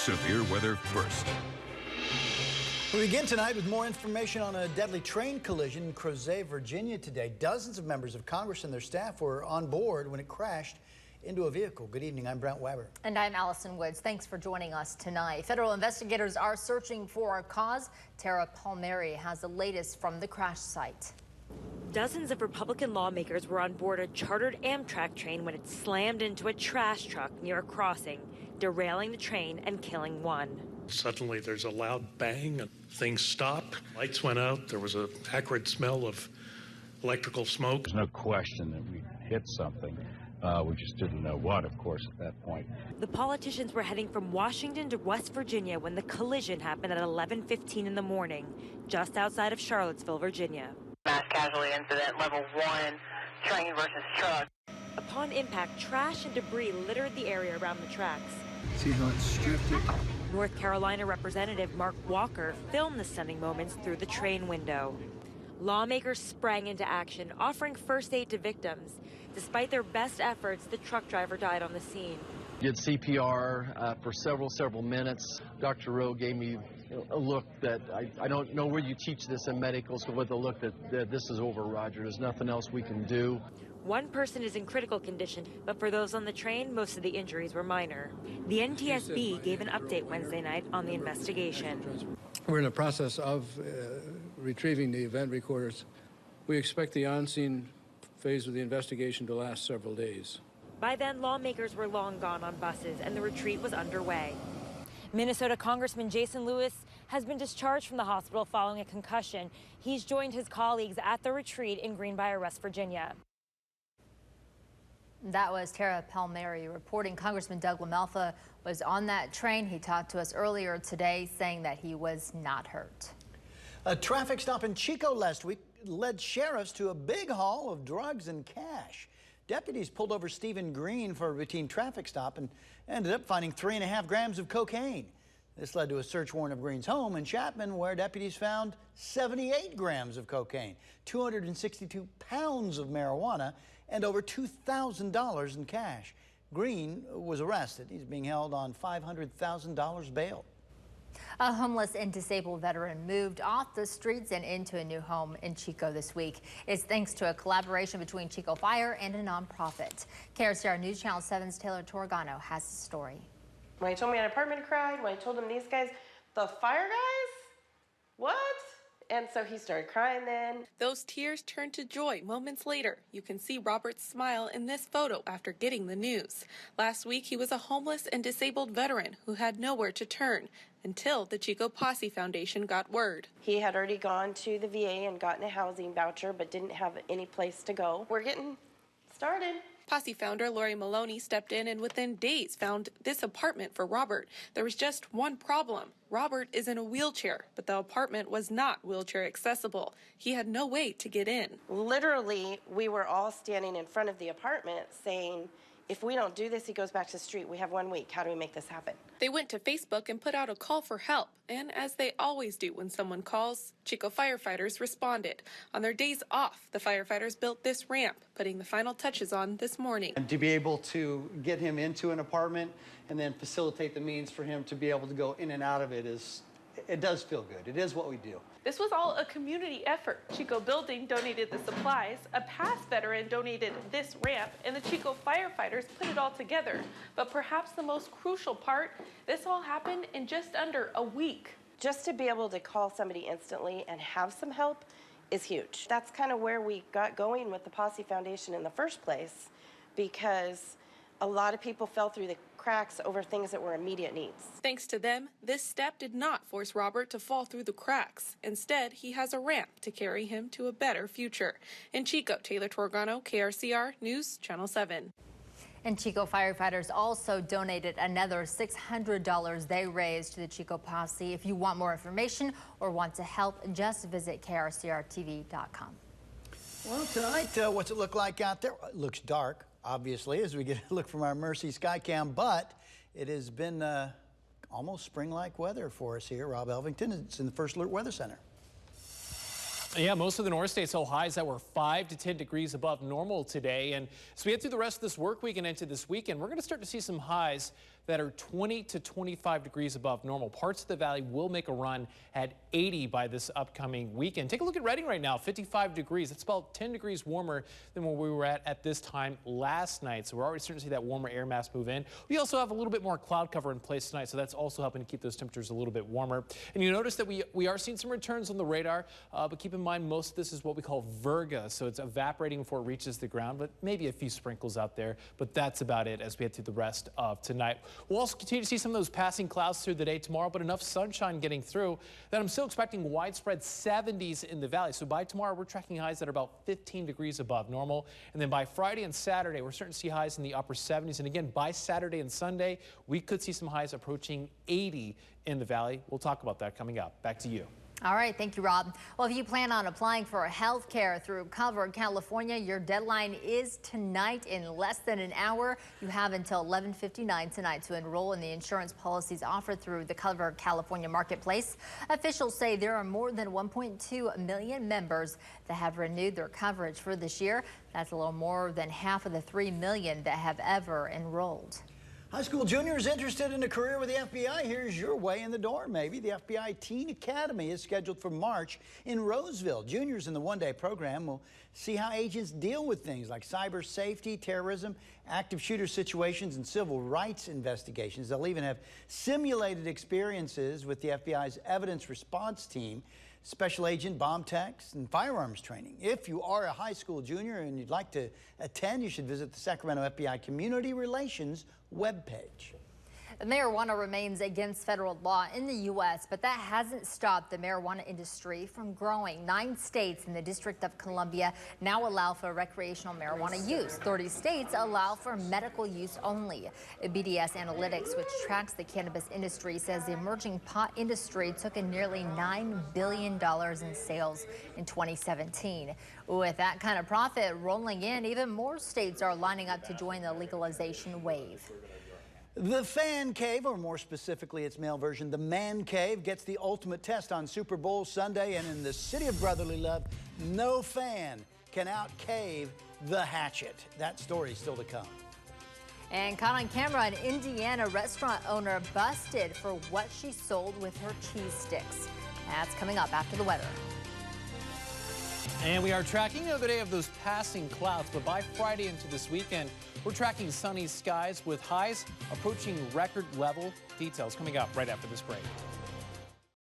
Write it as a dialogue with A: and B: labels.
A: severe weather first.
B: We begin tonight with more information on a deadly train collision in Crozet, Virginia today. Dozens of members of Congress and their staff were on board when it crashed into a vehicle. Good evening, I'm Brent Weber.
C: And I'm Allison Woods. Thanks for joining us tonight. Federal investigators are searching for a cause. Tara Palmieri has the latest from the crash site.
D: Dozens of Republican lawmakers were on board a chartered Amtrak train when it slammed into a trash truck near a crossing, derailing the train and killing one.
E: Suddenly there's a loud bang and things stopped. Lights went out. There was an acrid smell of electrical smoke.
F: There's no question that we hit something. We just didn't know what, of course, at that point.
D: The politicians were heading from Washington to West Virginia when the collision happened at 11:15 in the morning, just outside of Charlottesville, Virginia.
G: Mass casualty incident, level 1, train versus truck.
D: Upon impact, trash and debris littered the area around the tracks.
H: See how it's drifted?
D: North Carolina Representative Mark Walker filmed the stunning moments through the train window. Lawmakers sprang into action, offering first aid to victims. Despite their best efforts, the truck driver died on the scene.
I: Did CPR for several minutes. Dr. Rowe gave me a look that I don't know where you teach this in medical school, but the look that this is over, Roger. There's nothing else we can do.
D: One person is in critical condition, but for those on the train, most of the injuries were minor. The NTSB gave an update Wednesday night on the investigation.
H: We're in the process of retrieving the event recorders. We expect the on-scene phase of the investigation to last several days.
D: By then, lawmakers were long gone on buses, and the retreat was underway. Minnesota Congressman Jason Lewis has been discharged from the hospital following a concussion. He's joined his colleagues at the retreat in Greenbrier, West Virginia.
C: That was Tara Palmieri reporting. Congressman Doug LaMalfa was on that train. He talked to us earlier today saying that he was not hurt.
B: A traffic stop in Chico last week led sheriffs to a big haul of drugs and cash. Deputies pulled over Stephen Green for a routine traffic stop and ended up finding 3.5 grams of cocaine. This led to a search warrant of Green's home in Chapman, where deputies found 78 grams of cocaine, 262 pounds of marijuana, and over $2,000 in cash. Green was arrested. He's being held on $500,000 bail.
C: A homeless and disabled veteran moved off the streets and into a new home in Chico this week. It's thanks to a collaboration between Chico Fire and a nonprofit. KRCR News Channel 7's Taylor Torgano has the story.
J: When he told me an apartment cried, when I told him these guys, the fire guys? What? And so he started crying then.
K: Those tears turned to joy moments later. You can see Robert's smile in this photo after getting the news. Last week, he was a homeless and disabled veteran who had nowhere to turn until the Chico Posse Foundation got word.
J: He had already gone to the VA and gotten a housing voucher, but didn't have any place to go. We're getting started.
K: Posse founder Lori Maloney stepped in and within days found this apartment for Robert. There was just one problem. Robert is in a wheelchair, but the apartment was not wheelchair accessible. He had no way to get in.
J: Literally, we were all standing in front of the apartment saying, if we don't do this, he goes back to the street. We have 1 week. How do we make this happen?
K: They went to Facebook and put out a call for help. And as they always do when someone calls, Chico firefighters responded. On their days off, the firefighters built this ramp, putting the final touches on this morning.
L: And to be able to get him into an apartment and then facilitate the means for him to be able to go in and out of it it does feel good. It is what we do.
K: This was all a community effort. Chico Building donated the supplies, a past veteran donated this ramp, and the Chico firefighters put it all together. But perhaps the most crucial part, this all happened in just under a week.
J: Just to be able to call somebody instantly and have some help is huge. That's kind of where we got going with the Posse Foundation in the first place, because a lot of people fell through the cracks over things that were immediate needs.
K: Thanks to them, this step did not force Robert to fall through the cracks. Instead, he has a ramp to carry him to a better future. In Chico, Taylor Torgano, KRCR News, Channel 7.
C: And Chico firefighters also donated another $600 they raised to the Chico Posse. If you want more information or want to help, just visit krcrtv.com.
B: Well, tonight, what's it look like out there? It looks dark, obviously, as we get a look from our Mercy Skycam, but it has been almost spring-like weather for us here. Rob Elvington, it's in the First Alert Weather Center.
M: Yeah, most of the north states saw highs that were 5 to 10 degrees above normal today. And as we head through the rest of this work week and into this weekend, we're going to start to see some highs that are 20 to 25 degrees above normal. Parts of the valley will make a run at 80 by this upcoming weekend. Take a look at Redding right now, 55 degrees. It's about 10 degrees warmer than where we were at this time last night. So we're already starting to see that warmer air mass move in. We also have a little bit more cloud cover in place tonight, so that's also helping to keep those temperatures a little bit warmer. And you notice that we are seeing some returns on the radar, but keep in mind most of this is what we call virga, so it's evaporating before it reaches the ground, but maybe a few sprinkles out there. But that's about it as we head through the rest of tonight. We'll also continue to see some of those passing clouds through the day tomorrow, but enough sunshine getting through that I'm still expecting widespread 70s in the valley. So by tomorrow, we're tracking highs that are about 15 degrees above normal. And then by Friday and Saturday, we're starting to see highs in the upper 70s. And again, by Saturday and Sunday, we could see some highs approaching 80 in the valley. We'll talk about that coming up. Back to you.
C: All right, thank you, Rob. Well, if you plan on applying for health care through Cover California, your deadline is tonight in less than an hour. You have until 11:59 tonight to enroll in the insurance policies offered through the Cover California marketplace. Officials say there are more than 1.2 million members that have renewed their coverage for this year. That's a little more than half of the 3 million that have ever enrolled.
B: High school juniors interested in a career with the FBI, here's your way in the door, maybe. The FBI Teen Academy is scheduled for March in Roseville. Juniors in the one-day program will see how agents deal with things like cyber safety, terrorism, active shooter situations, and civil rights investigations. They'll even have simulated experiences with the FBI's evidence response team, special agent, bomb techs, and firearms training. If you are a high school junior and you'd like to attend, you should visit the Sacramento FBI Community Relations webpage.
C: Marijuana remains against federal law in the U.S., but that hasn't stopped the marijuana industry from growing. 9 states in the District of Columbia now allow for recreational marijuana use. 30 states allow for medical use only. BDS Analytics, which tracks the cannabis industry, says the emerging pot industry took in nearly $9 billion in sales in 2017. With that kind of profit rolling in, even more states are lining up to join the legalization wave.
B: The Fan Cave, or more specifically its male version, the Man Cave, gets the ultimate test on Super Bowl Sunday, and in the city of brotherly love, no fan can out-cave the hatchet. That story is still to come.
C: And caught on camera, an Indiana restaurant owner busted for what she sold with her cheese sticks. That's coming up after the weather.
M: And we are tracking another day of those passing clouds, but by Friday into this weekend, we're tracking sunny skies with highs approaching record level. Details coming up right after this break.